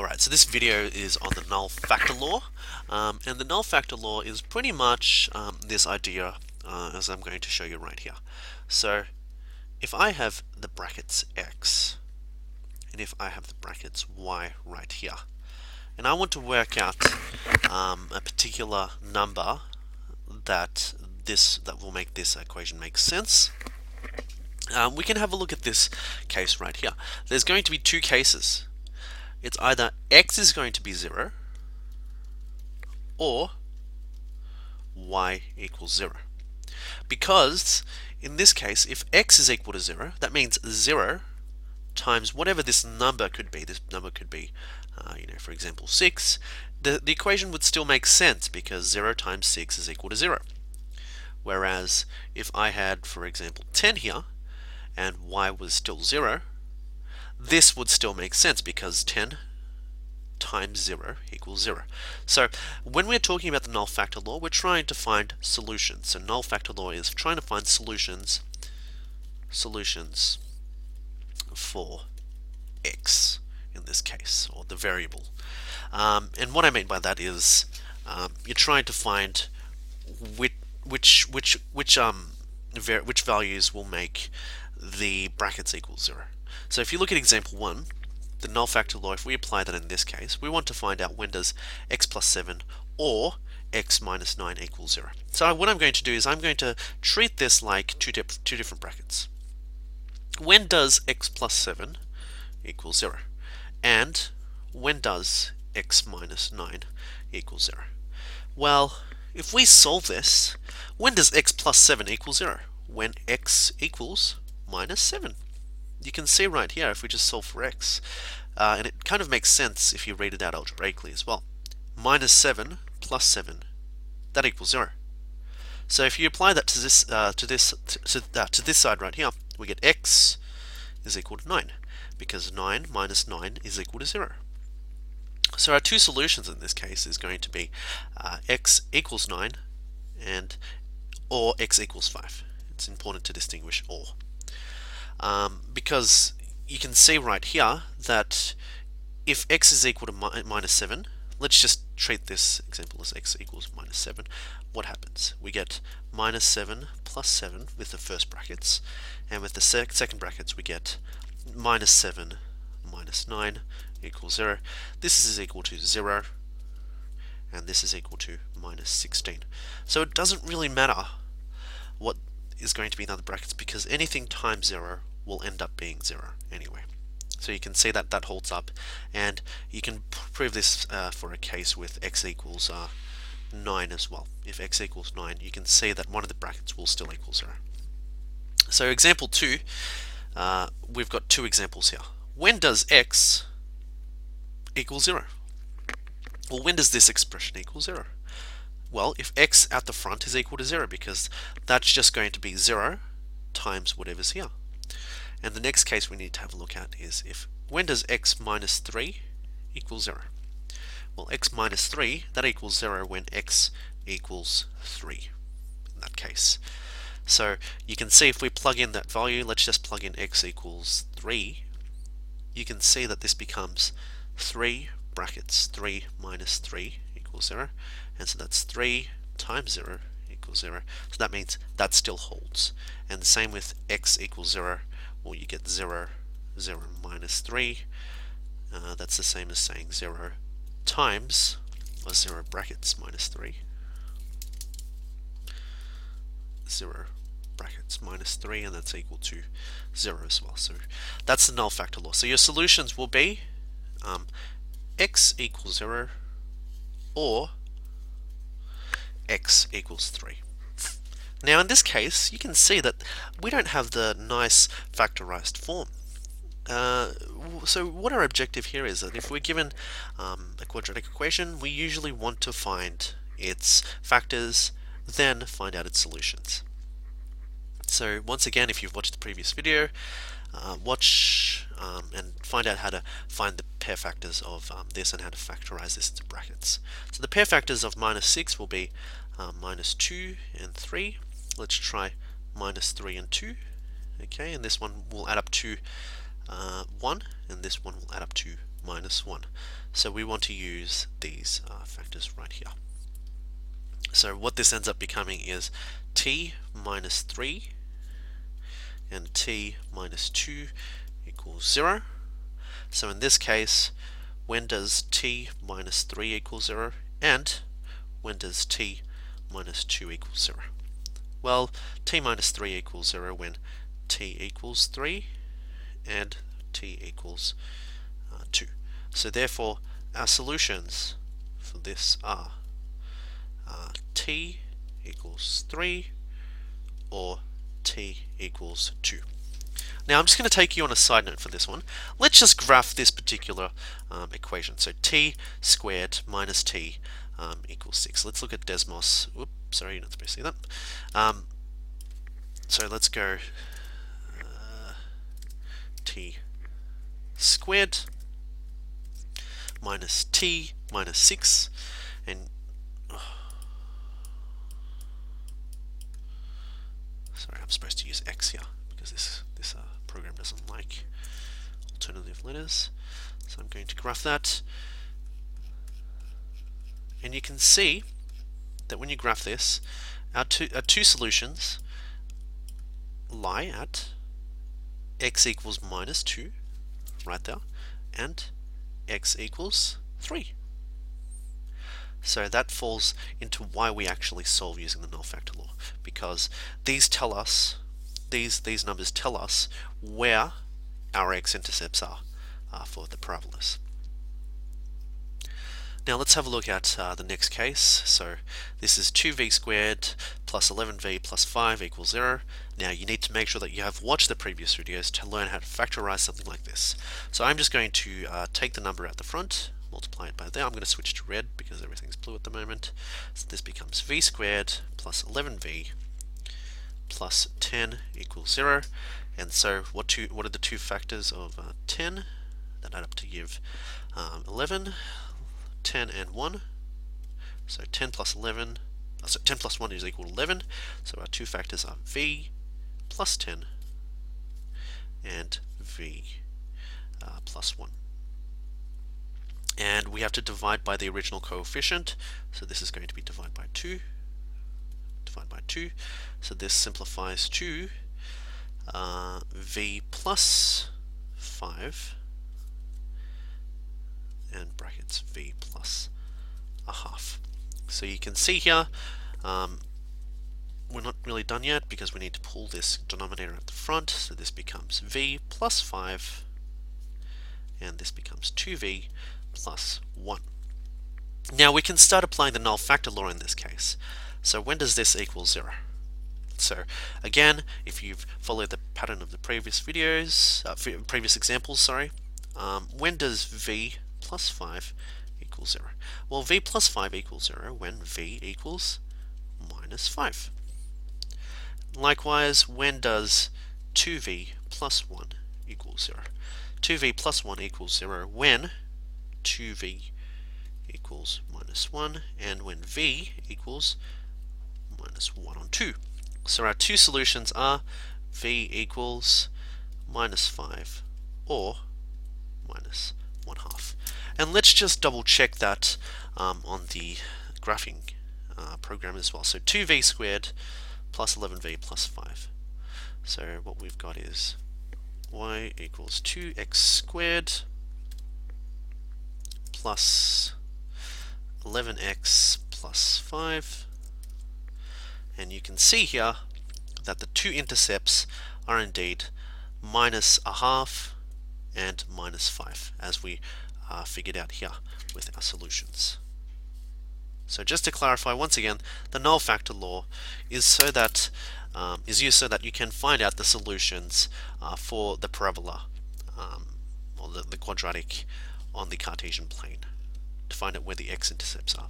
Alright, so this video is on the null factor law, and the null factor law is pretty much this idea as I'm going to show you right here. So if I have the brackets x, and if I have the brackets y right here, and I want to work out a particular number that will make this equation make sense, we can have a look at this case right here. There's going to be two cases. It's either x is going to be 0 or y equals 0. Because in this case, if x is equal to 0, that means 0 times whatever this number could be. This number could be, for example, 6. The equation would still make sense because 0 times 6 is equal to 0. Whereas if I had, for example, 10 here, and y was still 0, this would still make sense because 10 times 0 equals 0. So when we're talking about the null factor law, we're trying to find solutions. So null factor law is trying to find solutions for x in this case, or the variable. And what I mean by that is you're trying to find which values will make the brackets equal 0. So if you look at example 1, the null factor law, if we apply that in this case, we want to find out when does x plus 7 or x minus 9 equal 0. So what I'm going to do is I'm going to treat this like two different brackets. When does x plus 7 equal 0? And when does x minus 9 equal 0? Well, if we solve this, when does x plus 7 equal 0? When x equals minus 7. You can see right here if we just solve for x, and it kind of makes sense if you read it out algebraically as well. Minus 7 plus 7, that equals 0. So if you apply that to this side right here, we get x is equal to 9, because 9 minus 9 is equal to 0. So our two solutions in this case is going to be x equals 9 or x equals 5. It's important to distinguish or. Because you can see right here that if x is equal to minus 7, let's just treat this example as x equals minus 7. What happens? We get minus 7 plus 7 with the first brackets, and with the second brackets we get minus 7 minus 9 equals 0. This is equal to 0, and this is equal to minus 16. So it doesn't really matter what is going to be in other brackets, because anything times 0 will end up being 0 anyway. So you can see that that holds up, and you can prove this for a case with x equals 9 as well. If x equals 9, you can see that one of the brackets will still equal 0. So example 2, we've got two examples here. When does x equal 0? Well, when does this expression equal 0? Well, if x at the front is equal to 0, because that's just going to be 0 times whatever's here. And the next case we need to have a look at is when does x minus 3 equal 0? Well, x minus 3, that equals 0 when x equals 3 in that case. So you can see if we plug in that value, let's just plug in x equals 3, you can see that this becomes 3 brackets 3 minus 3 equals 0, and so that's 3 times 0 equals 0. So that means that still holds. And the same with x equals 0. Well, you get 0, 0 minus 3. That's the same as saying 0 times 0 brackets minus 3. 0 brackets minus 3, and that's equal to 0 as well. So that's the null factor law. So your solutions will be x equals 0 or x equals 3. Now in this case, you can see that we don't have the nice factorized form. So what our objective here is that if we're given a quadratic equation, we usually want to find its factors, then find out its solutions. So once again, if you've watched the previous video, watch and find out how to find the pair factors of this and how to factorize this into brackets. So the pair factors of minus 6 will be minus 2 and 3. Let's try minus 3 and 2. Okay, and this one will add up to 1, and this one will add up to minus 1. So we want to use these factors right here. So what this ends up becoming is t minus 3 and t minus 2 equals 0. So in this case, when does t minus 3 equal 0? And when does t minus 2 equal 0? Well, t minus 3 equals 0 when t equals 3 and t equals 2. So therefore, our solutions for this are t equals 3 or t equals 2. Now I'm just going to take you on a side note for this one. Let's just graph this particular equation. So t squared minus t equals 6. Let's look at Desmos. Whoops, sorry, you're not supposed to see that. So let's go t squared minus t minus 6, and sorry, I'm supposed to use x here because this program doesn't like alternative letters. So I'm going to graph that, and you can see that when you graph this, our two solutions lie at x equals minus 2 right there and x equals 3. So that falls into why we actually solve using the null factor law, because these tell us, these numbers tell us where our x-intercepts are for the parabolas. Now let's have a look at the next case. So this is 2v squared plus 11v plus 5 equals 0. Now you need to make sure that you have watched the previous videos to learn how to factorize something like this. So I'm just going to take the number at the front, multiply it by there. I'm going to switch to red because everything's blue at the moment. So this becomes v squared plus 11v plus 10 equals 0. And so what are the two factors of 10 that add up to give 11? 10 and 1. So 10 plus 11, so 10 plus 1 is equal to 11. So our two factors are v plus 10 and v plus 1. And we have to divide by the original coefficient. So this is going to be divided by 2. Divide by 2. So this simplifies to v plus 5 and brackets v plus a half. So you can see here we're not really done yet because we need to pull this denominator at the front. So this becomes v plus 5 and this becomes 2v plus 1. Now we can start applying the null factor law in this case. So when does this equal 0? So again, if you've followed the pattern of the previous videos, previous examples, when does v plus 5 equals 0? Well, v plus 5 equals 0 when v equals minus 5. Likewise, when does 2v plus 1 equal 0? 2v plus 1 equals 0 when 2v equals minus 1 and when v equals minus 1 on 2. So our two solutions are v equals minus 5 or minus 1/2. And let's just double check that on the graphing program as well. So 2v squared plus 11v plus 5. So what we've got is y equals 2x squared plus 11x plus 5. And you can see here that the two intercepts are indeed minus a half and minus 5, as we figured out here with our solutions. So just to clarify once again, the null factor law is so that used so that you can find out the solutions for the parabola or the quadratic on the Cartesian plane to find out where the x-intercepts are.